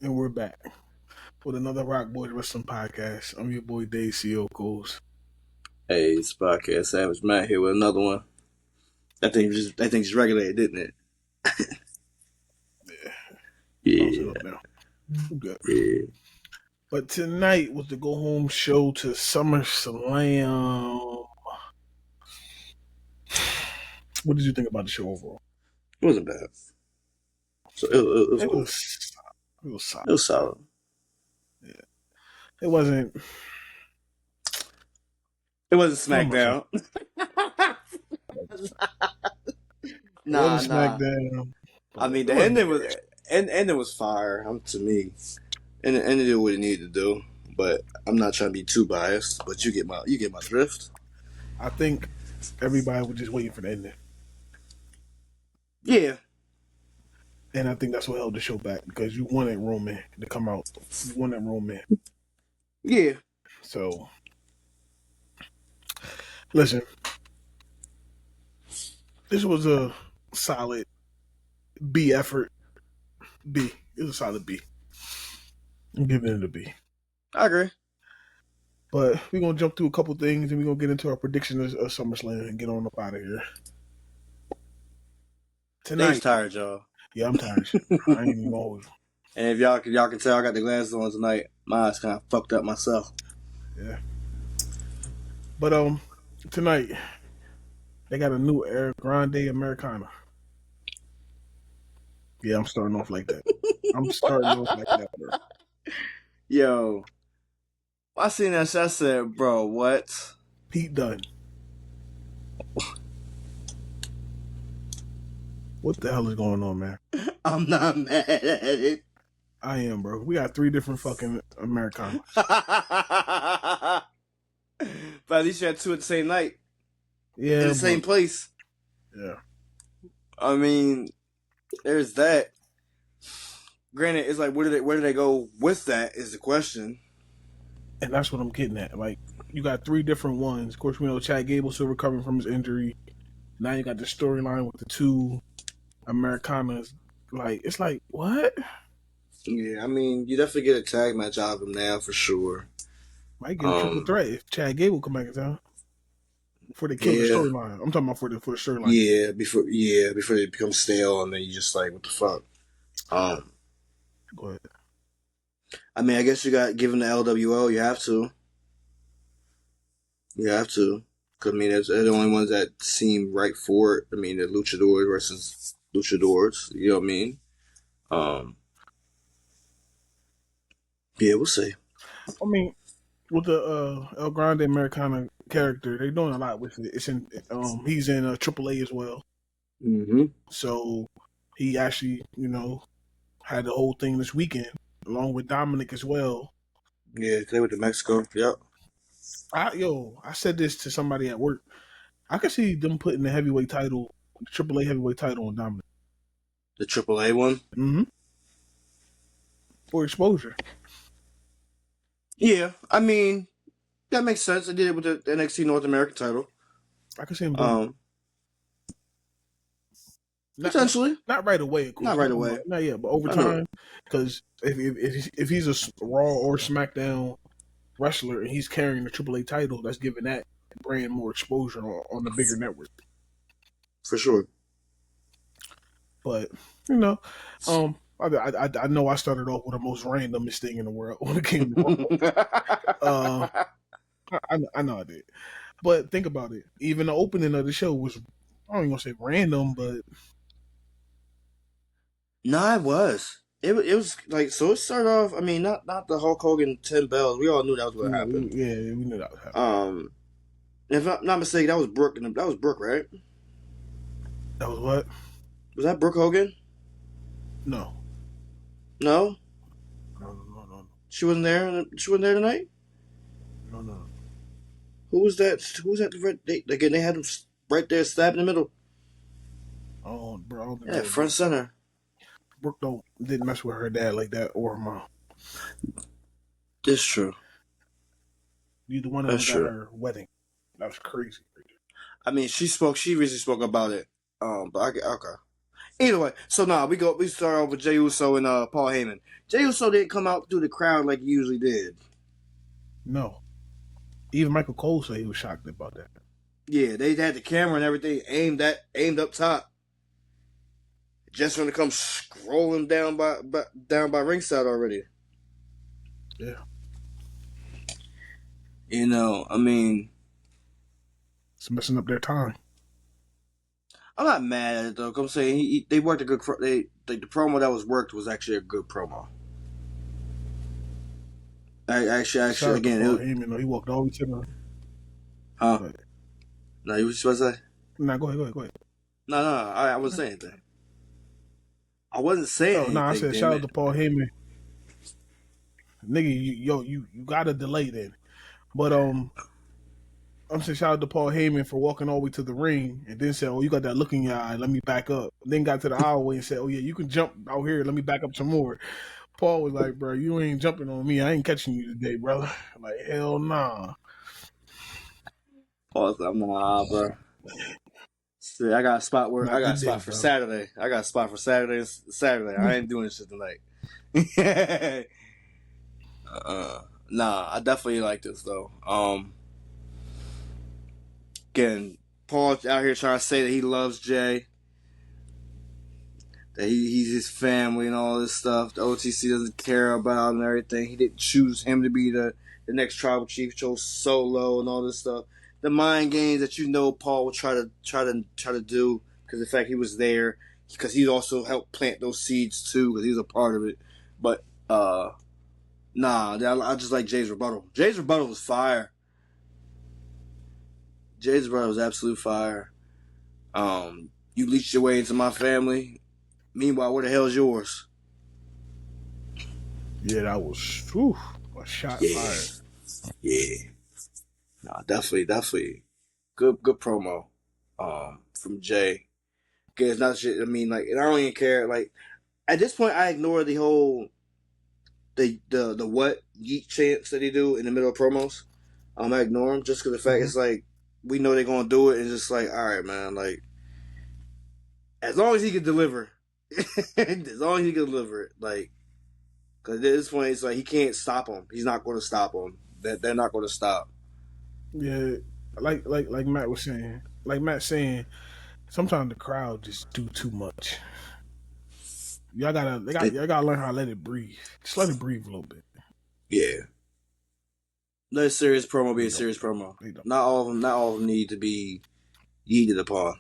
And we're back with another Rock Boys Wrestling podcast. I'm your boy Dave Siokos. Hey, it's Podcast Savage Matt here with another one. That thing just regulated, didn't it? Yeah. Now. Good. Yeah. But tonight was the go home show to SummerSlam. What did you think about the show overall? It wasn't bad. So it was cool. It was solid. It was solid. Yeah. It wasn't SmackDown. Nah. SmackDown. I mean, the ending was fire to me, and it did what it needed to do. But I'm not trying to be too biased. But you get my drift. I think everybody was just waiting for the ending. Yeah. And I think that's what held the show back because you wanted Roman to come out. You wanted Roman. Yeah. So, listen, this was a solid B effort. B. It was a solid B. I'm giving it a B. I agree. But we're going to jump through a couple things and we're going to get into our predictions of SummerSlam and get on up out of here. Tonight. Dave's tired, y'all. Yeah, I'm tired. I ain't even always. And if y'all can tell, I got the glasses on tonight. My eyes kind of fucked up myself. Yeah. But tonight they got a new El Grande Americana. Yeah, I'm starting off like that. Bro. Yo, I seen that shit. I said, bro, what? Pete Dunne. What the hell is going on, man? I'm not mad at it. I am, bro. We got 3 different fucking Americanas. But at least you had 2 at the same night. Yeah. In the same place. Yeah. I mean, there's that. Granted, it's like, where do they go with that is the question. And that's what I'm getting at. Like, you got 3 different ones. Of course, we know Chad Gable still recovering from his injury. Now you got the storyline with the 2 Americanas. Like, it's like, what? Yeah, I mean, you definitely get a tag match out of him now for sure. Might get a triple threat if Chad Gable come back in town. Before they kill the storyline. I'm talking about for the storyline. Yeah, before they become stale and then you just like, what the fuck? Go ahead. I mean, I guess you got given the LWO. You have to. Cause I mean, they're the only ones that seem right for it. I mean, the luchadors versus luchadors. You know what I mean? Yeah, we'll see. I mean, with the El Grande Americana character, they're doing a lot with it. It's in he's in AAA as well. Mm-hmm. So he actually, had the whole thing this weekend along with Dominic as well. Yeah, they went to Mexico. Yep. I said this to somebody at work. I could see them putting the heavyweight title, the AAA heavyweight title on Dominic. The AAA one? Mm-hmm. For exposure. Yeah, I mean, that makes sense. I did it with the NXT North American title. I could see him doing potentially. Not right away, of course. Not right away. Not yet, but over time. Because if he's a Raw or SmackDown wrestler and he's carrying the AAA title, that's giving that brand more exposure on the bigger network. For sure. But, I know I started off with the most randomest thing in the world when it came to Raw. I know I did. But think about it. Even the opening of the show was, I don't even want to say random, but... No, it was. It was like, so it started off, I mean, not the Hulk Hogan 10 bells. We all knew that was what happened. Yeah, we knew that was happening. If I'm not mistaken, that was Brooke, right? That was what? Was that Brooke Hogan? No. No? No. She wasn't there? She wasn't there tonight? No. Who was that? Again, they had him right there, stabbed in the middle. Oh, bro. Yeah, front center. Brooke didn't mess with her dad like that or her mom. That's true. Neither one of them got her wedding. That was crazy. I mean, she recently spoke about it. But okay. Either way, so we start off with Jey Uso and Paul Heyman. Jey Uso didn't come out through the crowd like he usually did. No, even Michael Cole said he was shocked about that. Yeah, they had the camera and everything aimed up top. Just gonna come scrolling down by ringside already. Yeah, I mean, it's messing up their time. I'm not mad at it though. Cause I'm saying they worked a good. The promo that was worked was actually a good promo. Shout Actually, out to again, Paul Heyman. Though. He walked all the way to the. huh? But, No, you were supposed to say? nah, go ahead. No, I wasn't saying anything. I wasn't saying Oh no, I anything. said Damn shout out it! to Paul Heyman. Nigga, you got a delay then. But I'm saying shout out to Paul Heyman for walking all the way to the ring and then said, "Oh, you got that look in your eye. Let me back up." Then got to the aisleway and said, "Oh yeah, you can jump out here. Let me back up some more." Paul was like, "Bro, you ain't jumping on me. I ain't catching you today, brother." I'm like, hell nah. Oh, I'm nah, bro. See, I got a spot where I Not got a today, spot for brother. Saturday. I got a spot for Saturday. Saturday. I ain't doing this shit tonight. Nah, I definitely like this though. Again, Paul out here trying to say that he loves Jay, that he's his family and all this stuff. The OTC doesn't care about him and everything. He didn't choose him to be the next tribal chief. Chose Solo and all this stuff. The mind games that Paul will try to do because the fact he was there, because he also helped plant those seeds too because he was a part of it. But nah, I just like Jay's rebuttal. Jay's rebuttal was fire. Jay's rebuttal was absolute fire. You leached your way into my family. Meanwhile, where the hell's yours? Yeah, that was a shot Yeah, fired. yeah. No, definitely. Good promo. From Jay. Cause it's not shit. I mean, like, and I don't even care. Like, at this point, I ignore the whole the what yeet chants that they do in the middle of promos. I ignore them just because the fact Mm-hmm. it's like we know they're gonna do it, and just like, all right, man. Like, as long as he can deliver, as long as he can deliver it, like. Because at this point, it's like he can't stop them. He's not going to stop them. They're not going to stop. Yeah, like Matt was saying. Like Matt saying, sometimes the crowd just do too much. Y'all gotta learn how to let it breathe. Just let it breathe a little bit. Yeah. Let a serious promo be They a don't serious though. promo. They don't. Not all of them need to be yeeted upon.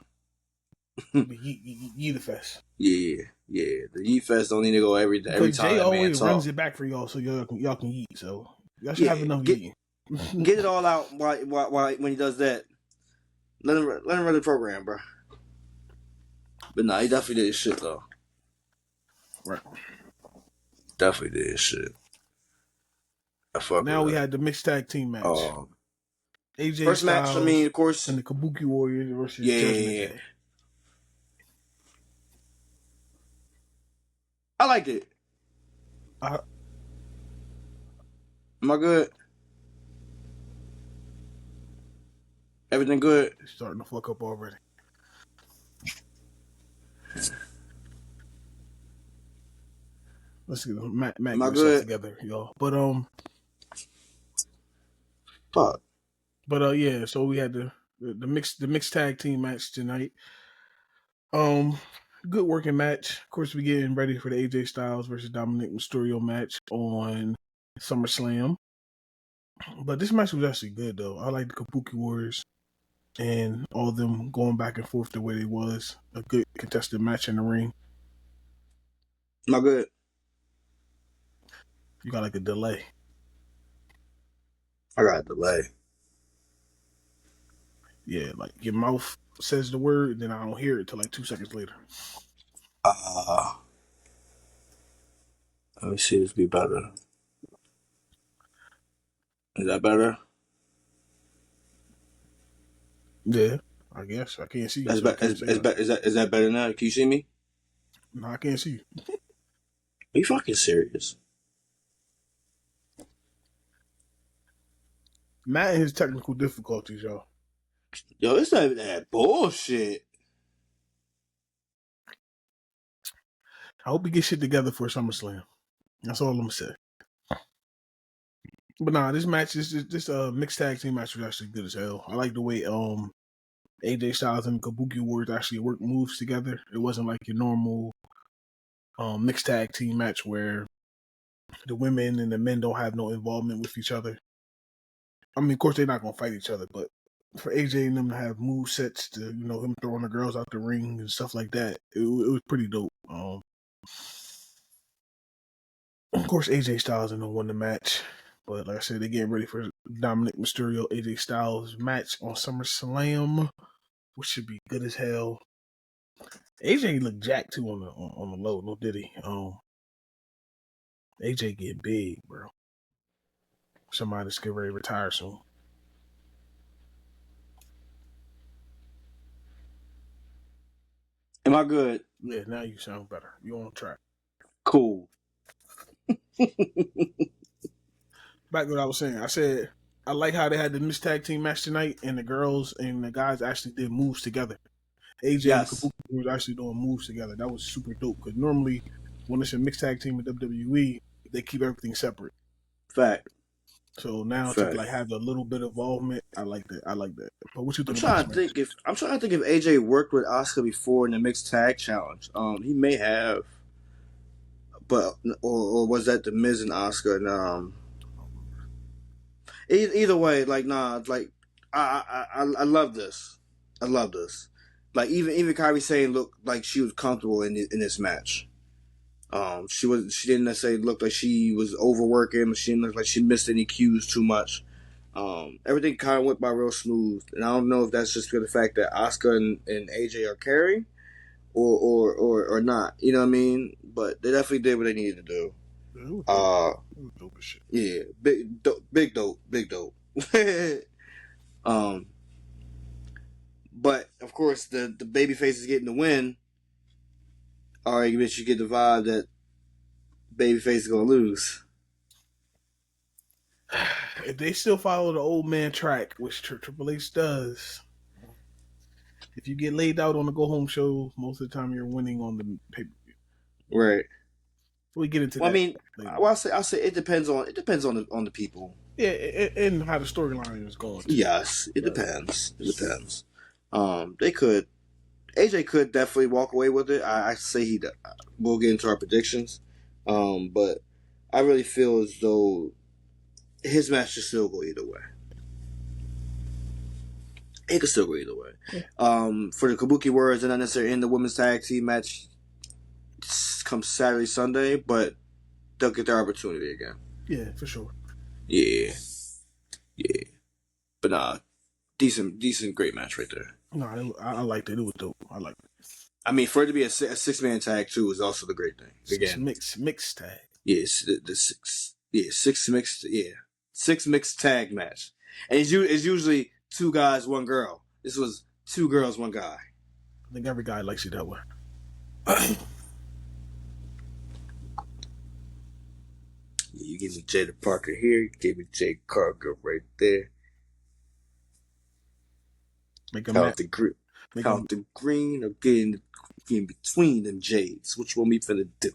But ye the fest. Yeah. The Yeet Fest don't need to go every Because time Jay that man always runs talk. it back for y'all, so y'all can eat. So y'all should have Yeah. enough Get eating. it all out while when he does that. Let him run the program, bro. But nah, he definitely did his shit though. Right. Definitely did his shit. I fuck with Now we that. had the mixed tag team match. AJ First match. I Styles mean, of and course. the Kabuki Warriors versus Judgment Yeah. Day. I liked it. I, Am I good? Everything good? it's starting to fuck up already. Let's get Matt Am get I yourself good? together, y'all. Fuck. Yeah. So we had the mixed tag team match tonight. Good working match. Of course, we getting ready for the AJ Styles versus Dominic Mysterio match on SummerSlam. But this match was actually good though. I like the Kabuki Warriors and all of them going back and forth the way they was. A good contested match in the ring. Am I good? You got like a delay. I got a delay. Yeah, like your mouth says the word, then I don't hear it till like 2 seconds later. Uh, Let me see this be better. Is that better? Yeah, I guess I can't see you, That's so I better. can't say nothing. Is that better now? Can you see me? No, I can't see you. Are you fucking serious? Matt and his technical difficulties, y'all. Yo, it's not even that bullshit. I hope he gets shit together for SummerSlam. That's all I'm gonna say. But nah, this match is this mixed tag team match was actually good as hell. I like the way AJ Styles and Kabuki Warriors actually worked moves together. It wasn't like your normal mixed tag team match where the women and the men don't have no involvement with each other. I mean, of course, they're not gonna fight each other, but for AJ and them to have move sets to him throwing the girls out the ring and stuff like that, it was pretty dope. Of course, AJ Styles and them won the match, but like I said, they're getting ready for Dominic Mysterio AJ Styles match on SummerSlam, which should be good as hell. AJ looked jacked too on the low, no did he? AJ get big, bro. Somebody's getting ready to retire soon. Am I good? Yeah, now you sound better. You on track. Cool. Back to what I was saying. I said I like how they had the mixed tag team match tonight, and the girls and the guys actually did moves together. AJ and Yes. Kabuki was actually doing moves together. That was super dope because normally when it's a mixed tag team in WWE, they keep everything separate. Fact. So now to Fact. like have a little bit of involvement, I like that. I like that. But what you I'm think about trying this to match? think if AJ worked with Oscar before in the mixed tag challenge. He may have, but or was that the Miz and Oscar? And either way, like nah, like I love this. I love this. Like even Kyrie Sane looked like she was comfortable in this match. She didn't necessarily look like she was overworking. She didn't look like she missed any cues too much. Everything kind of went by real smooth, and I don't know if that's just for the fact that Oscar and AJ are carrying, or not. You know what I mean? But they definitely did what they needed to do. Yeah, it was dope. It was dope as shit. Yeah, big dope. um, but of course the baby face is getting the win. Already, makes you get the vibe that babyface is gonna lose. If they still follow the old man track, which Triple H does, if you get laid out on the go home show, most of the time you're winning on the pay per view. Right. We get into Well, I that mean, later. well, I'll say it depends on the people. Yeah, and how the storyline is going too. Yes, it But depends. It depends. They could AJ could definitely walk away with it. I say he. We'll get into our predictions. But I really feel as though his match should still go either way. It could still go either way. Yeah. For the Kabuki Warriors, they're not necessarily in the women's tag team match come Saturday, Sunday, but they'll get their opportunity again. Yeah, for sure. Yeah. But nah, decent, great match right there. No, I liked it. It was dope. I liked it. I mean, for it to be a 6-man tag too is also the great thing. Again, mixed tag. yes, the six mixed tag match, and it's usually 2 guys, 1 girl. This was 2 girls, 1 guy. I think every guy likes it that way. You give me Jada Parker here, you give me Jay Cargill right there. Make a Count the green, or get in between them Jades. Which one we finna do?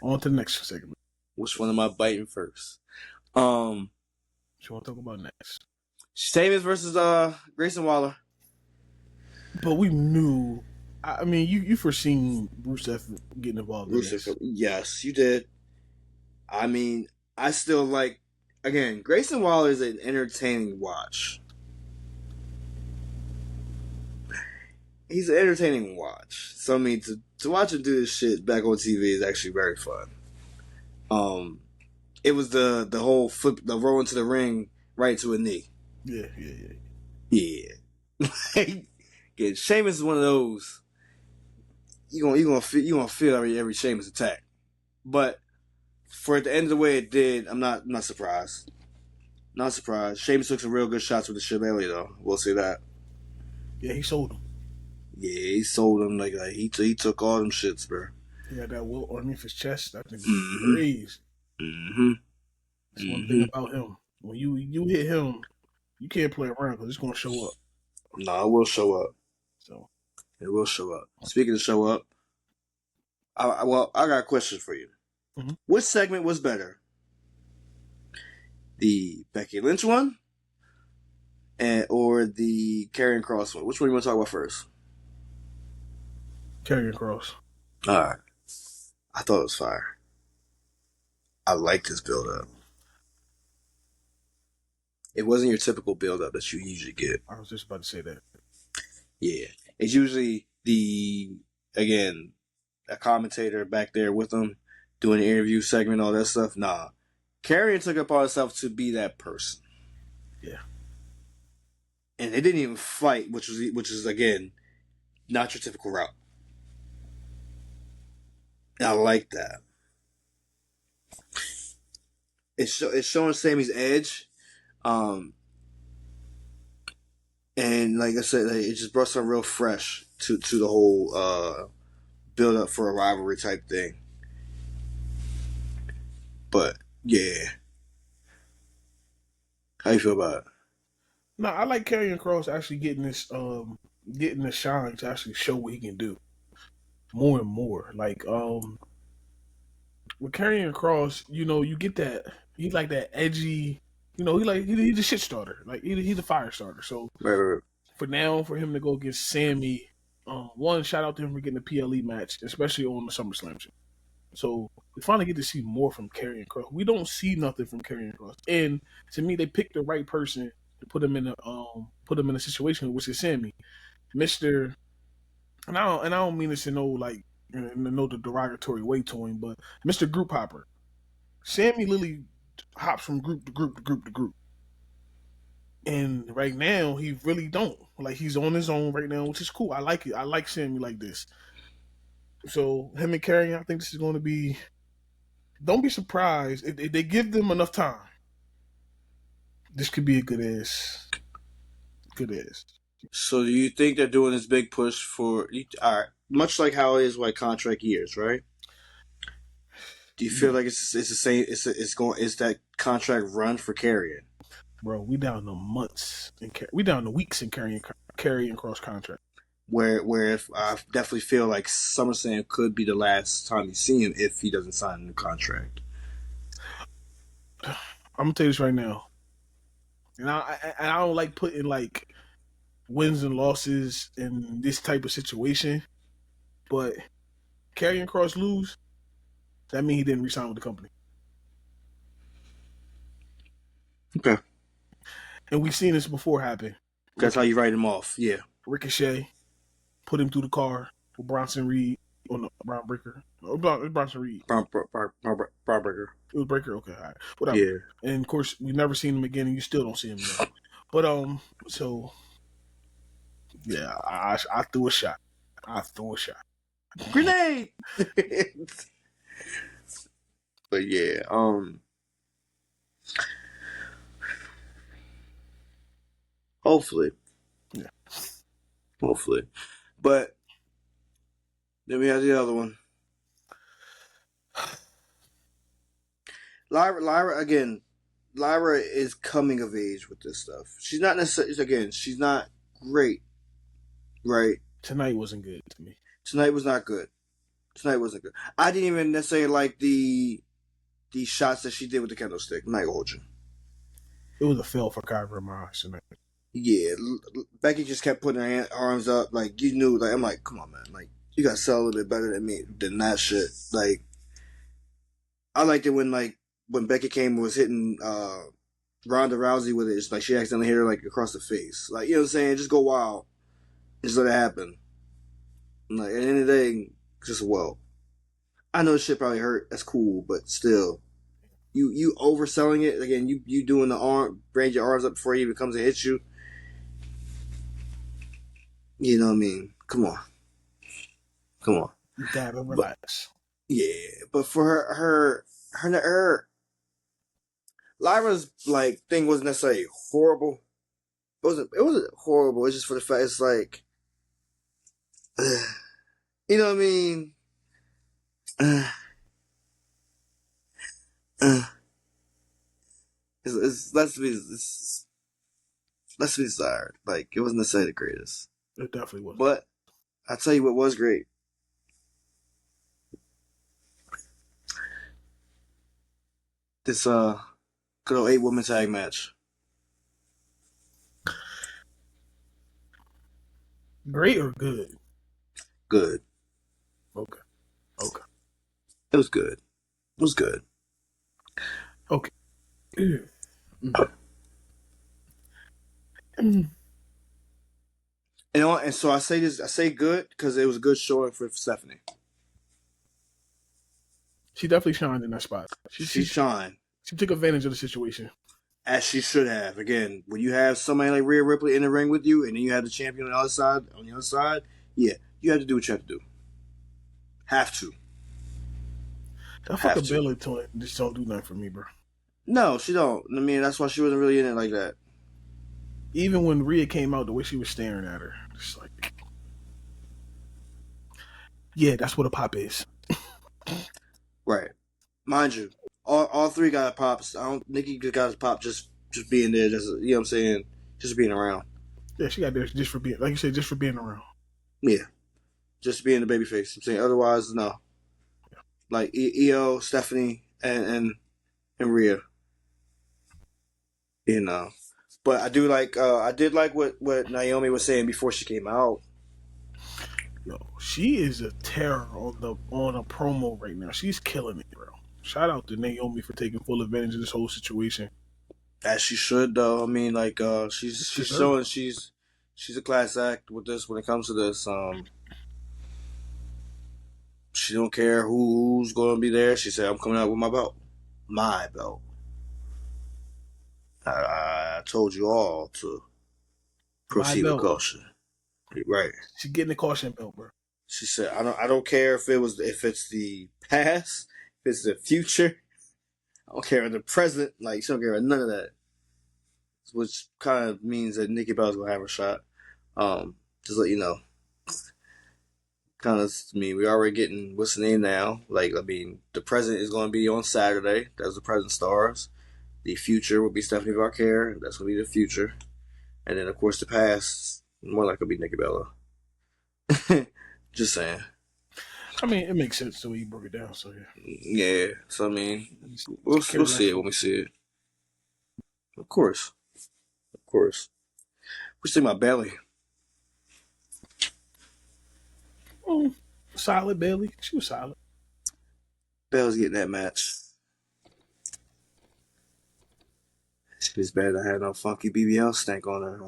On to the next segment. Which one am I biting first? What you want to talk about next? Sheamus versus Grayson Waller. But we knew. I mean, you foreseen Rusev getting involved in this. Yes, you did. I mean, I still like. Again, Grayson Waller is an entertaining watch. He's an entertaining watch. So I mean, to watch him do this shit back on TV is actually very fun. It was the whole flip, the roll into the ring right to a knee. Yeah. Again, Sheamus is one of those. You gonna feel every Sheamus attack, but for it to end the way it did, I'm not surprised. Not surprised. Sheamus took some real good shots with the shillelagh, though. We'll say that. Yeah, he sold him. Yeah, he sold him like he took all them shits, bro. He had that welt underneath his chest. That thing was crazy. That's one thing about him. When you hit him, you can't play around because it's gonna show up. No, it will show up. So It will show up. Speaking of show up, I got a question for you. Mm-hmm. Which segment was better? The Becky Lynch one or the Karrion Kross one? Which one do you want to talk about first? Karrion Kross. Alright. I thought it was fire. I liked this build up. It wasn't your typical build up that you usually get. I was just about to say that. Yeah. It's usually again, a commentator back there with them doing the interview segment, all that stuff. Nah. Karrion took it upon himself to be that person. Yeah. And they didn't even fight, which is again not your typical route. And I like that. It's showing Sammy's edge, and like I said, it just brought something real fresh to the whole build up for a rivalry type thing. But yeah, how you feel about it? No, I like Karrion Kross actually getting the shine to actually show what he can do more and more. Like with Karrion Kross, you get that he's like that edgy. He's a shit starter. Like he's a fire starter. So Right. for him to go against Sammy, one shout out to him for getting the PLE match, especially on the SummerSlam show. So we finally get to see more from Karrion Kross. We don't see nothing from Karrion Kross, and to me, they picked the right person to put him in a situation, which is Sammy, Mister. And I don't mean this in no derogatory way to him, but Mister Group Hopper. Sammy literally hops from group to group to group to group. And right now, he really don't. Like, he's on his own right now, which is cool. I like it. I like Sammy like this. So, him and Karrion, I think this is going to be. Don't be surprised if they give them enough time. This could be a good ass. Good ass. So do you think they're doing this big push for? All right, much like how it is like contract years, right? Do you feel like it's the same? It's that contract run for Karrion? Bro, we down to months and we down to weeks in Karrion Kross contract. Where if I definitely feel like SummerSlam could be the last time you see him if he doesn't sign a new contract. I'm gonna tell you this right now, and I don't like putting like wins and losses in this type of situation, but Karrion Kross lose, that means he didn't resign with the company. Okay, and we've seen this before happen. that's how you write him off. Yeah, Ricochet put him through the car with Bronson Reed on the Brown Breaker. Oh, Bronson Reed. Brown Breaker. It was Breaker. Okay, all right, whatever. Yeah. And of course, we never seen him again, and you still don't see him again. But so yeah, I threw a shot. Grenade. But yeah, hopefully. Yeah. Hopefully. But then we have the other one. Lyra again. Lyra is coming of age with this stuff. She's not necessarily she's not great, right? Tonight wasn't good to me. Tonight was not good. Tonight wasn't good. I didn't even necessarily like the shots that she did with the candlestick. I'm not gonna hold you. It was a fail for Kyra in my eyes tonight. Yeah, Becky just kept putting her arms up, like you knew. Like I'm like, come on, man. Like you got to sell a little bit better than that shit. Like I liked it when Becky came and was hitting Ronda Rousey with it. It's like she accidentally hit her like across the face. Like you know what I'm saying? Just go wild. Just let it happen. Like at the end of the day, just I know this shit probably hurt. That's cool, but still, you overselling it again. You doing the arm, raise your arms up before he even comes and hits you. You know what I mean? Come on. You gotta relax. But for her Lyra's like thing wasn't necessarily horrible. It wasn't horrible. It's just for the fact it's like, you know what I mean? Let's be desired. Like it wasn't necessarily the greatest. It definitely was. But I tell you what was great. This good old 8-woman tag match. Great or good? Good. Okay. Okay. It was good. It was good. Okay. Mm. And so I say this. I say good because it was a good showing for Stephanie. She definitely shined in that spot. She She she shined she took advantage of the situation. as she should have. Again, when you have somebody like Rhea Ripley in the ring with you, and then you have the champion on the other side. Yeah, you have to do what you have to do. Have to. That Have fucking to. Baylor toy just don't do nothing for me, bro. No, she don't. I mean, that's why she wasn't really in it like that. Even when Rhea came out, the way she was staring at her, just like, yeah, that's what a pop is. Right. Mind you, all three got pops. I don't. Nikki got his pop just being there. Just you know what I'm saying. Just being around. Yeah, she got there just for being, like you said, just for being around. Yeah. Just being the baby face. I'm saying otherwise, no. Like EO, Stephanie, and Rhea. You know. But I do like I did like what Naomi was saying before she came out. Yo, she is a terror on a promo right now. She's killing it, bro. Shout out to Naomi for taking full advantage of this whole situation. As she should though. I mean like she's It's she's deserved. showing she's a class act with this when it comes to this. She don't care who's gonna be there. She said, I'm coming out with my belt. My belt. I told you all to My proceed with belt. caution. Right. She's getting the caution belt, bro. She said, I don't care if it's the past, if it's the future. I don't care if the present. Like she don't care about none of that. Which kind of means that Nikki Bella's gonna have her shot. Just let you know. Kind of mean we already getting what's the name now. Like I mean, the present is gonna be on Saturday. That's the present stars. The future will be Stephanie Barker. That's gonna be the future. And then of course the past more likely be Nikki Bella. Just saying. I mean, it makes sense the way you broke it down. So yeah, Yeah. So I mean, we'll carry that see it when forward. we see it. Of course. Of course. What you think about Bailey? Mm, solid, Bailey. She was solid. Bailey's getting that match. She was bad. I had no funky BBL stank on her.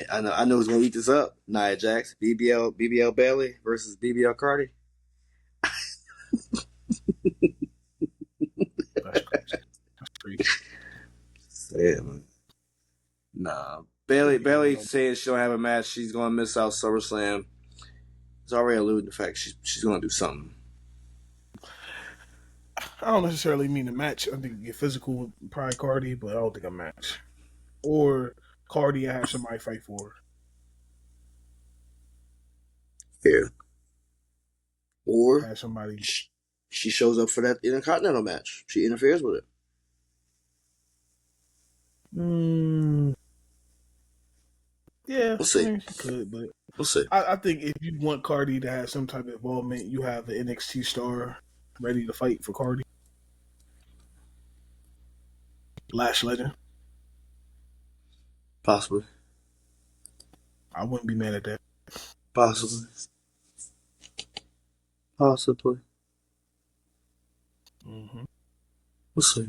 I know who's gonna eat this up. Nia Jax, BBL Bailey versus BBL Cardi. That's crazy. That's crazy. Yeah, man. Nah, What you got Bailey going saying she don't have a match. She's gonna miss out SummerSlam. It's already alluding to the fact she's gonna do something. I don't necessarily mean a match. I think get physical with probably Cardi, but I don't think a match. Or Cardi, I have somebody fight for her. Yeah. Or Have somebody. she shows up for that Intercontinental match. She interferes with it. Mm, yeah, We'll I see. mean she could, but We'll see. I think if you want Cardi to have some type of involvement, you have the NXT star ready to fight for Cardi. Lash Legend. Possibly. I wouldn't be mad at that. Possibly. Possibly. Hmm. We'll see.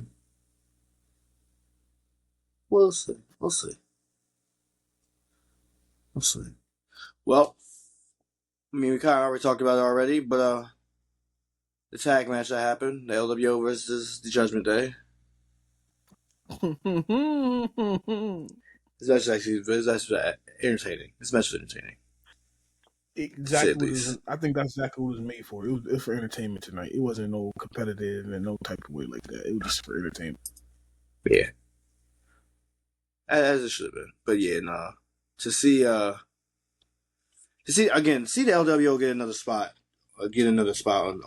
We'll see. We'll see. We'll see. Well, I mean, we kind of already talked about it already, but the tag match that happened, the LWO versus the Judgment Day. This match was entertaining. This match was entertaining, to say exactly the what it was. least. I think that's exactly what it was made for. It was for entertainment tonight. It wasn't no competitive and no type of way like that. It was just for entertainment. Yeah, as it should have been. But yeah, nah. To see again, see the LWO get another spot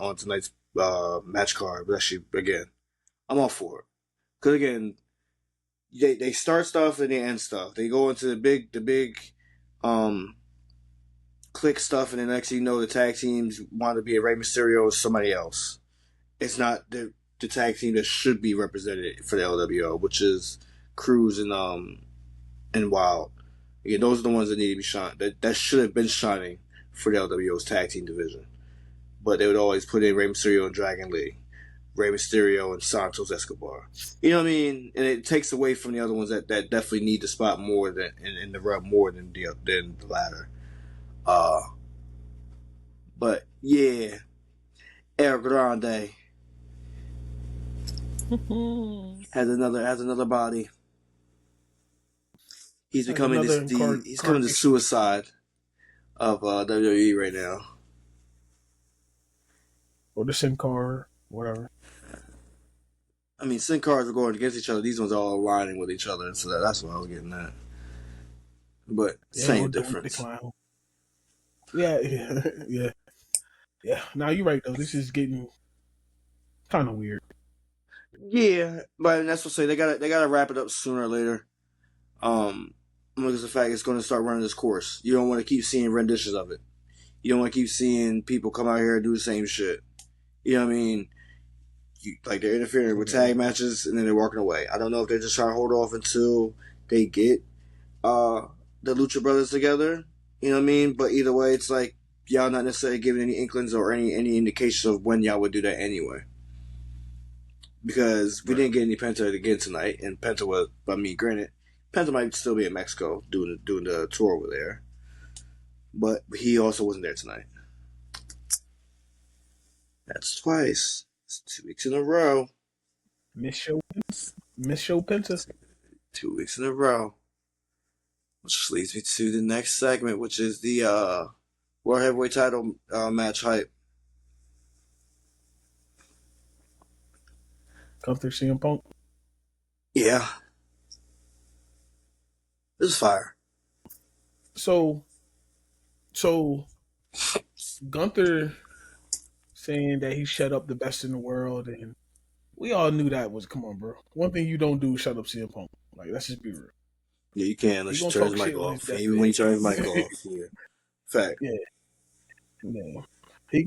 on tonight's match card. But actually, again, I'm all for it. Because again, they start stuff and they end stuff. They go into the big um, click stuff, and the next thing you know, the tag teams want to be a Rey Mysterio or somebody else. It's not the tag team that should be represented for the LWO, which is Cruz and Wild. Again, those are the ones that need to be shot. That should have been shining for the LWO's tag team division. But they would always put in Rey Mysterio and Dragon Lee, Rey Mysterio and Santos Escobar. You know what I mean? And it takes away from the other ones that definitely need the spot more than in the rub more than the latter. Uh, but yeah, El Grande has another body. He's That's becoming another he's coming the incarnation. suicide of WWE right now. Or the Sin Card, whatever. I mean, Sin cards are going against each other. These ones are all aligning with each other, so that's what I was getting at. But Yeah, or same Doom the difference. Clown. Yeah, yeah, yeah, yeah. Now you're right though. This is getting kind of weird. Yeah, but that's what I say. They gotta wrap it up sooner or later. Because the fact it's going to start running this course. You don't want to keep seeing renditions of it. You don't want to keep seeing people come out here and do the same shit. You know what I mean? Like they're interfering with Yeah. tag matches and then they're walking away. I don't know if they're just trying to hold off until they get uh the Lucha Brothers together. You know what I mean? But either way, it's like y'all not necessarily giving any inklings or any indications of when y'all would do that anyway. Because we Right. didn't get any Penta again tonight, and Penta was, I mean, granted, Penta might still be in Mexico doing the tour over there, but he also wasn't there tonight. That's twice. It's 2 weeks in a row. Miss Show, Miss Show Penta. 2 weeks in a row. Which leads me to the next segment, which is the World Heavyweight Title match hype. Gunther CM Punk. Yeah, this is fire. So, so Gunther saying that he shut up the best in the world, and we all knew that was come on, bro. One thing you don't do is shut up CM Punk. Like, let's just be real. Yeah, you can He unless you gonna turn talk his mic shit on his off. Even when deathbed. you turn his mic off, yeah. Fact. Yeah, yeah. He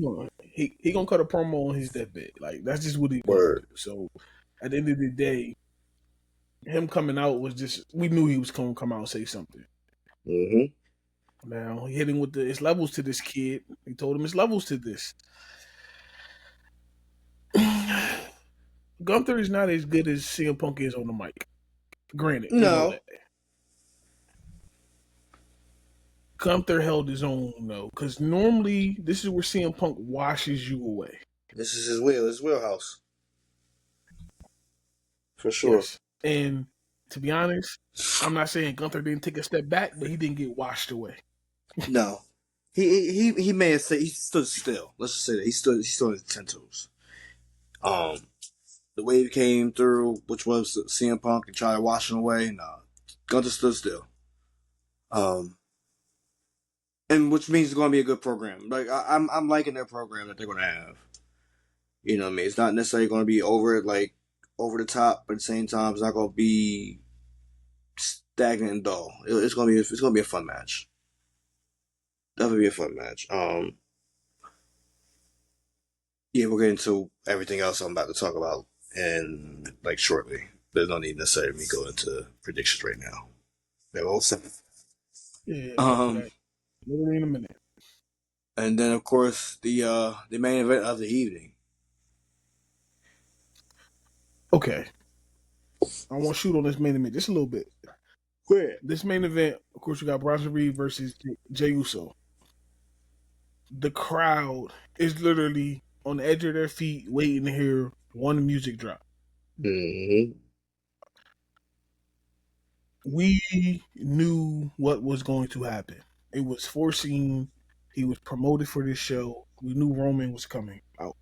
gonna cut a promo on his deathbed. Like that's just what he gonna do. Word. So at the end of the day, him coming out was just we knew he was gonna come out and say something. Mm-hmm. Now he hit him with the it's levels to this kid. He told him it's levels to this. Gunther is not as good as CM Punk is on the mic. Granted, we know No, that. Gunther held his own though, because normally this is where CM Punk washes you away. this is his wheelhouse. For sure. Yes, and to be honest, I'm not saying Gunther didn't take a step back, but he didn't get washed away. No. He may have said he stood still. Let's just say that. He stood on his 10 toes. Um the wave came through, which was CM Punk and tried to wash him away. Nah. Gunther stood still. Um and which means it's gonna be a good program. Like I'm liking their program that they're gonna have. You know what I mean? It's not necessarily gonna be over the top, but at the same time it's not gonna be stagnant and dull. It's gonna be a fun match. Definitely be a fun match. Yeah, we'll get into everything else I'm about to talk about and like shortly. There's no need necessarily me go into predictions right now. They're all simple. Yeah, get to Um, that literally in a minute. and then of course the main event of the evening. Okay, I want to shoot on this main event just a little bit. Where? This main event, of course, you got Bronson Reed versus Jey Uso. The crowd is literally on the edge of their feet, waiting to hear one music drop. Mm-hmm. We knew what was going to happen. It was foreseen. He was promoted for this show. We knew Roman was coming out.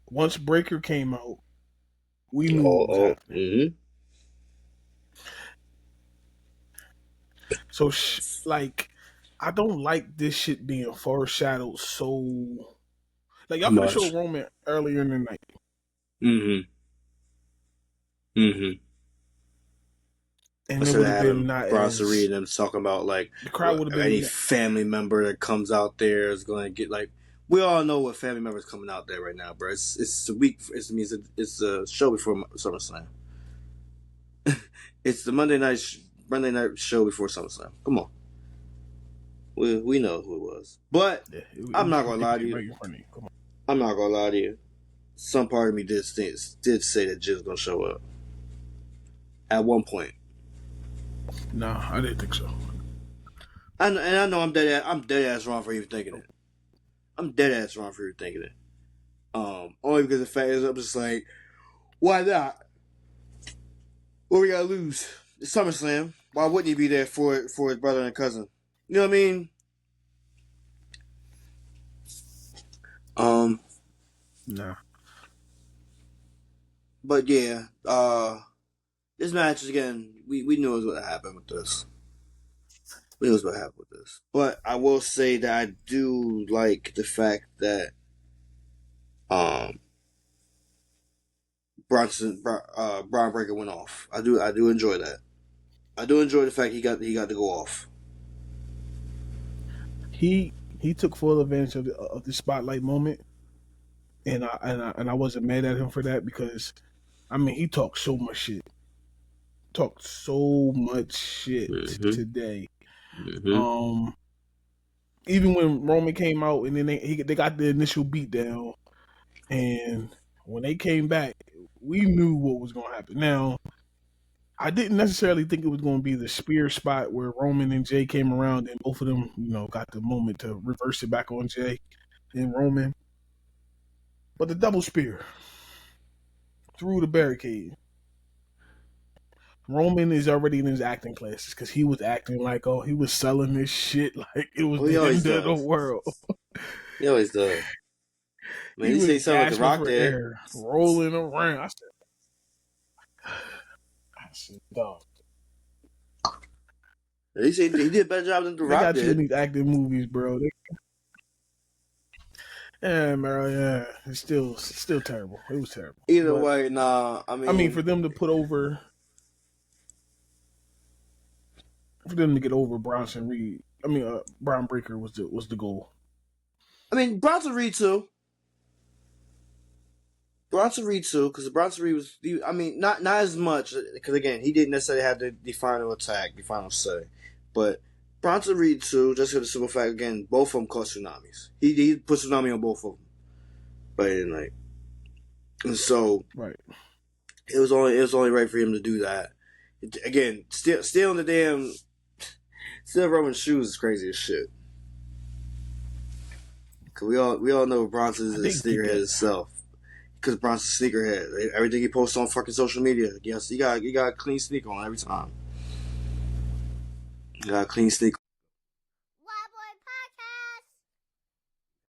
Once Breaker came out, we knew what was happening. Mm-hmm. So, like, I don't like this shit being foreshadowed so. Like, y'all could have showed Much. Roman earlier in the night. Mm-hmm. Mm-hmm. and it Instead would of have been having not Bronson as Reed and them talking about like the crowd would have any been. family member that comes out there is going to get like. We all know what family members coming out there right now, bro. It's a week. It's a show before SummerSlam. It's the Monday night show before SummerSlam. Come on, we know who it was. But Yeah, I'm not it gonna could lie to be you. right in front of you. Come on. I'm not gonna lie to you. Some part of me did say that Jill's gonna show up at one point. No, I didn't think so. And I know I'm dead ass wrong for even thinking it. I'm dead ass wrong for even thinking it. Only because the fact is I'm just like, why not? What we gotta lose? It's SummerSlam. Why wouldn't he be there for his brother and cousin? You know what I mean? Nah. But yeah, this match is again. We knew it was going to happen with this. We knew it was going to happen with this. But I will say that I do like the fact that Braun Breaker went off. I do enjoy that. I do enjoy the fact he got to go off. He took full advantage of the spotlight moment, and I wasn't mad at him for that because, I mean, he talked so much shit. Talked so much shit today. Mm-hmm. Even when Roman came out and then they got the initial beatdown, and when they came back, we knew what was going to happen. Now, I didn't necessarily think it was going to be the spear spot where Roman and Jay came around and both of them, got the moment to reverse it back on Jay and Roman. But the double spear through the barricade. Roman is already in his acting classes because he was acting like, he was selling this shit like it was the end of the world. He always does. Man, He he said was he sounded like The gasping Rock for there. air, rolling around. I said, dog. He said he did a better job than The Rock They got you in did. these acting movies, bro. Yeah, man, yeah. It's still terrible. It was terrible. Either But way, nah. I mean, for them to get over Bronson Reed, Braun Breaker was the goal. I mean, Bronson Reed too. Because Bronson Reed was. I mean, not as much because again, he didn't necessarily have the final attack, the final say, but Bronson Reed too. Just for the simple fact, again, both of them caused tsunamis. He put tsunami on both of them, but like, and so Right. it was only right for him to do that. Again, stealing the damn Roman's shoes is crazy as shit. Cause we all know Bronson is a sneakerhead himself. Because Bronson's a sneakerhead. Everything he posts on fucking social media. Yes, you got a clean sneaker on every time. You got a clean sneaker